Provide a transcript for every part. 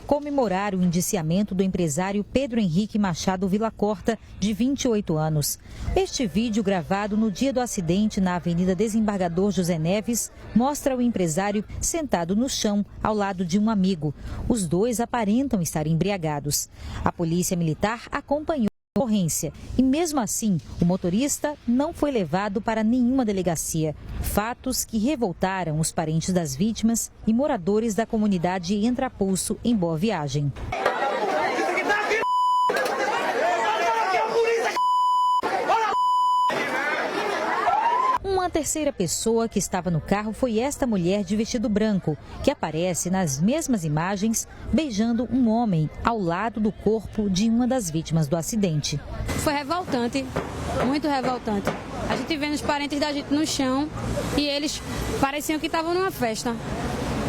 Comemorar o indiciamento do empresário Pedro Henrique Machado Villacorta, de 28 anos. Este vídeo, gravado no dia do acidente na Avenida Desembargador José Neves, mostra o empresário sentado no chão, ao lado de um amigo. Os dois aparentam estar embriagados. A polícia militar acompanhou a ocorrência e, mesmo assim, o motorista não foi levado para nenhuma delegacia. Fatos que revoltaram os parentes das vítimas e moradores da comunidade Entrapulso, em Boa Viagem. Uma terceira pessoa que estava no carro foi esta mulher de vestido branco, que aparece nas mesmas imagens beijando um homem ao lado do corpo de uma das vítimas do acidente. Foi revoltante, muito revoltante. A gente vendo os parentes da gente no chão e eles pareciam que estavam numa festa.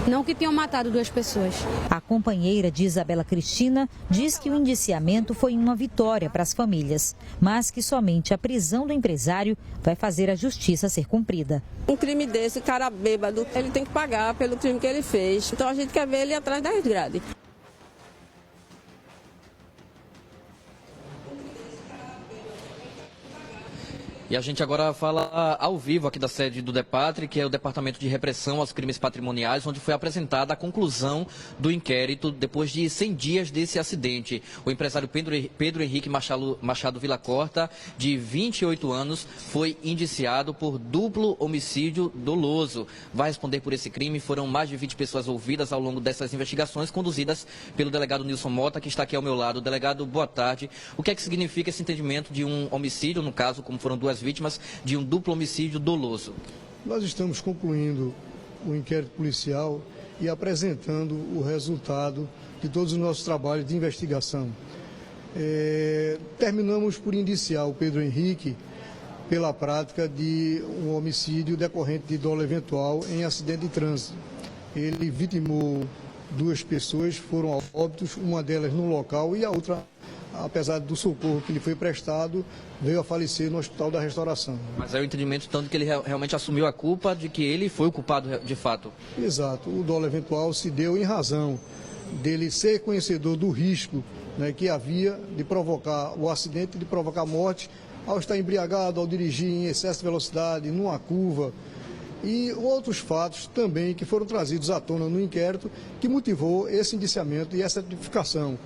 Não que tinham matado duas pessoas. A companheira de Isabela Cristina diz que o indiciamento foi uma vitória para as famílias, mas que somente a prisão do empresário vai fazer a justiça ser cumprida. Um crime desse, cara bêbado, ele tem que pagar pelo crime que ele fez. Então a gente quer ver ele atrás das grades. E a gente agora fala ao vivo aqui da sede do DEPATRI, que é o Departamento de Repressão aos Crimes Patrimoniais, onde foi apresentada a conclusão do inquérito depois de 100 dias desse acidente. O empresário Pedro Henrique Machado Villacorta, de 28 anos, foi indiciado por duplo homicídio doloso. Vai responder por esse crime. Foram mais de 20 pessoas ouvidas ao longo dessas investigações, conduzidas pelo delegado Nilson Mota, que está aqui ao meu lado. Delegado, boa tarde. O que é que significa esse entendimento de um homicídio, no caso, como foram duas vítimas, de um duplo homicídio doloso? Nós estamos concluindo o inquérito policial e apresentando o resultado de todos os nossos trabalhos de investigação. Terminamos por indiciar o Pedro Henrique pela prática de um homicídio decorrente de dolo eventual em acidente de trânsito. Ele vitimou duas pessoas, foram a óbitos, uma delas no local e a outra, apesar do socorro que lhe foi prestado, veio a falecer no Hospital da Restauração. Mas é o entendimento tanto que ele realmente assumiu a culpa de que ele foi o culpado de fato. Exato. O dolo eventual se deu em razão dele ser conhecedor do risco, né, que havia de provocar o acidente, de provocar a morte, ao estar embriagado, ao dirigir em excesso de velocidade, numa curva. E outros fatos também que foram trazidos à tona no inquérito, que motivou esse indiciamento e essa tipificação.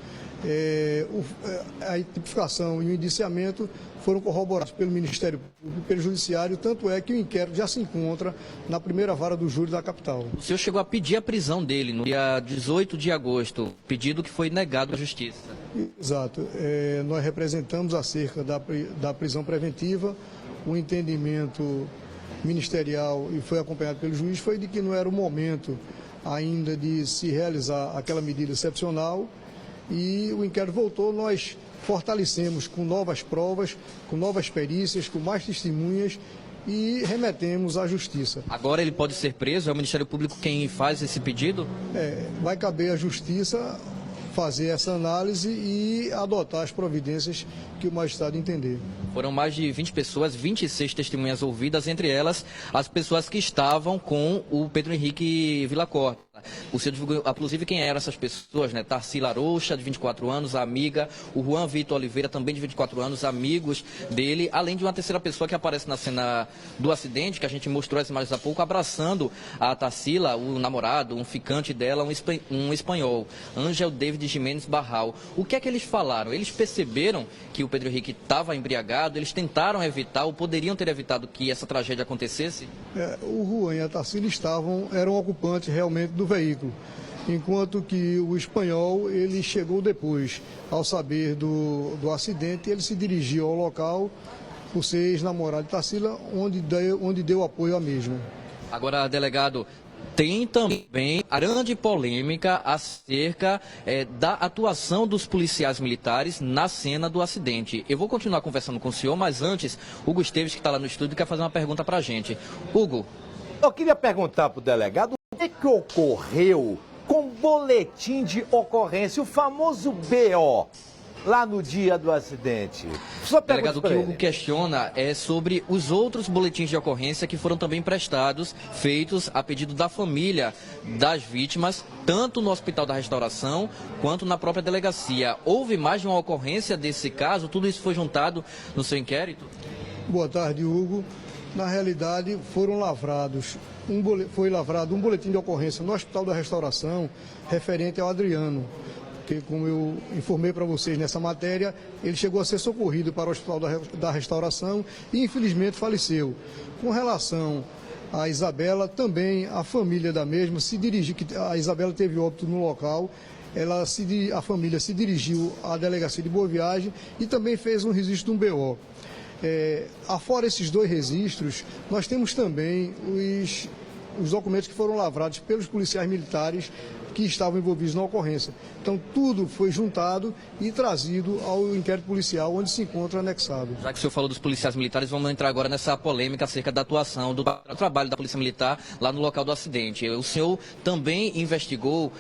A tipificação e o indiciamento foram corroborados pelo Ministério Público e pelo Judiciário, tanto é que o inquérito já se encontra na primeira vara do júri da capital. O senhor chegou a pedir a prisão dele no dia 18 de agosto, pedido que foi negado à Justiça. Exato. Nós representamos acerca da prisão preventiva. O entendimento ministerial, e foi acompanhado pelo juiz, foi de que não era o momento ainda de se realizar aquela medida excepcional. E o inquérito voltou, nós fortalecemos com novas provas, com novas perícias, com mais testemunhas e remetemos à Justiça. Agora ele pode ser preso? É o Ministério Público quem faz esse pedido? Vai caber à Justiça fazer essa análise e adotar as providências que o magistrado entender. Foram mais de 20 pessoas, 26 testemunhas ouvidas, entre elas as pessoas que estavam com o Pedro Henrique Villacorta. O senhor divulgou, inclusive, quem eram essas pessoas, né? Tarsila Rocha, de 24 anos, a amiga, o Juan Vitor Oliveira, também de 24 anos, amigos dele, além de uma terceira pessoa que aparece na cena do acidente, que a gente mostrou as imagens há pouco, abraçando a Tarsila, o namorado, um ficante dela, um espanhol, Ángel David Jimenez Barral. O que é que eles falaram? Eles perceberam que o Pedro Henrique estava embriagado, eles tentaram evitar, ou poderiam ter evitado que essa tragédia acontecesse? O Juan e a Tarsila eram ocupantes realmente do veículo, enquanto que o espanhol ele chegou depois. Ao saber do acidente, ele se dirigiu ao local por ser ex-namorado de Tarsila, onde deu apoio à mesma. Agora, delegado, tem também a grande polêmica acerca da atuação dos policiais militares na cena do acidente. Eu vou continuar conversando com o senhor, mas antes, Hugo Esteves, que está lá no estúdio, quer fazer uma pergunta para a gente. Hugo. Eu queria perguntar para o delegado o que ocorreu com o boletim de ocorrência, o famoso BO. lá no dia do acidente? Só Delegado, o que o Hugo ele. questiona é sobre os outros boletins de ocorrência que foram também prestados, feitos a pedido da família das vítimas, tanto no Hospital da Restauração quanto na própria delegacia. Houve mais de uma ocorrência desse caso? Tudo isso foi juntado no seu inquérito? Boa tarde, Hugo. Na realidade, foi lavrado um boletim de ocorrência no Hospital da Restauração referente ao Adriano, que, como eu informei para vocês nessa matéria, ele chegou a ser socorrido para o Hospital da Restauração e, infelizmente, faleceu. Com relação à Isabela, também a família da mesma se dirigiu, a Isabela teve óbito no local, a família se dirigiu à delegacia de Boa Viagem e também fez um registro de um BO. Afora esses dois registros, nós temos também os documentos que foram lavrados pelos policiais militares que estavam envolvidos na ocorrência. Então, tudo foi juntado e trazido ao inquérito policial, onde se encontra anexado. Já que o senhor falou dos policiais militares, vamos entrar agora nessa polêmica acerca da atuação, do trabalho da Polícia Militar lá no local do acidente. O senhor também investigou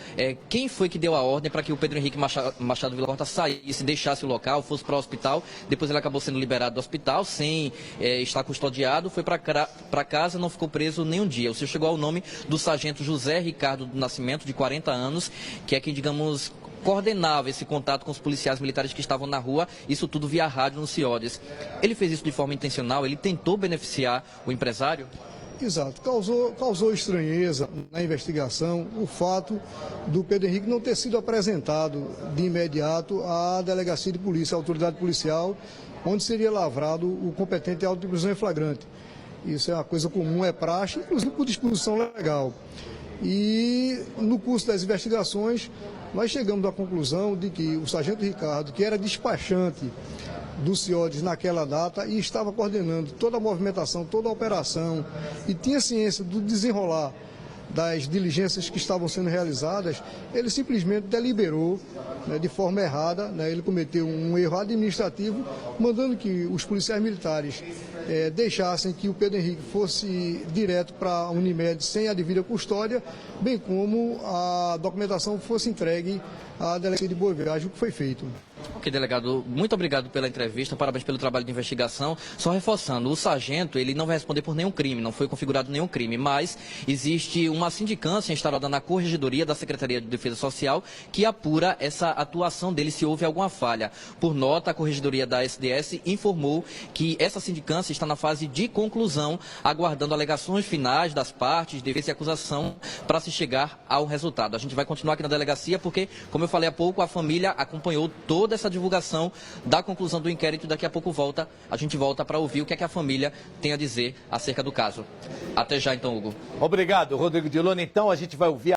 quem foi que deu a ordem para que o Pedro Henrique Machado Villacorta saísse, deixasse o local, fosse para o hospital. Depois ele acabou sendo liberado do hospital, sem estar custodiado, foi para casa, não ficou preso nem um dia. O senhor chegou ao nome do sargento José Ricardo do Nascimento, de 40 anos, que é quem, digamos, coordenava esse contato com os policiais militares que estavam na rua, isso tudo via rádio no CIODES. Ele fez isso de forma intencional? Ele tentou beneficiar o empresário? Exato. Causou estranheza na investigação o fato do Pedro Henrique não ter sido apresentado de imediato à delegacia de polícia, à autoridade policial, onde seria lavrado o competente auto de prisão em flagrante. Isso é uma coisa comum, é praxe, inclusive por disposição legal. E no curso das investigações, nós chegamos à conclusão de que o sargento Ricardo, que era despachante do CIODES naquela data e estava coordenando toda a movimentação, toda a operação e tinha ciência do desenrolar das diligências que estavam sendo realizadas, ele simplesmente deliberou, de forma errada, ele cometeu um erro administrativo, mandando que os policiais militares deixassem que o Pedro Henrique fosse direto para a Unimed sem a devida custódia, bem como a documentação fosse entregue à delegacia de Boa Viagem, o que foi feito. Ok, delegado, muito obrigado pela entrevista, parabéns pelo trabalho de investigação. Só reforçando, o sargento, ele não vai responder por nenhum crime, não foi configurado nenhum crime, mas existe uma sindicância instalada na Corregedoria da Secretaria de Defesa Social que apura essa atuação dele se houve alguma falha. Por nota, a Corregedoria da SDS informou que essa sindicância está na fase de conclusão, aguardando alegações finais das partes, defesa e acusação, para se chegar ao resultado. A gente vai continuar aqui na delegacia porque, como eu falei há pouco, a família acompanhou toda essa divulgação da conclusão do inquérito e daqui a pouco a gente volta para ouvir o que é que a família tem a dizer acerca do caso. Até já então, Hugo. Obrigado, Rodrigo Dilone. Então a gente vai ouvir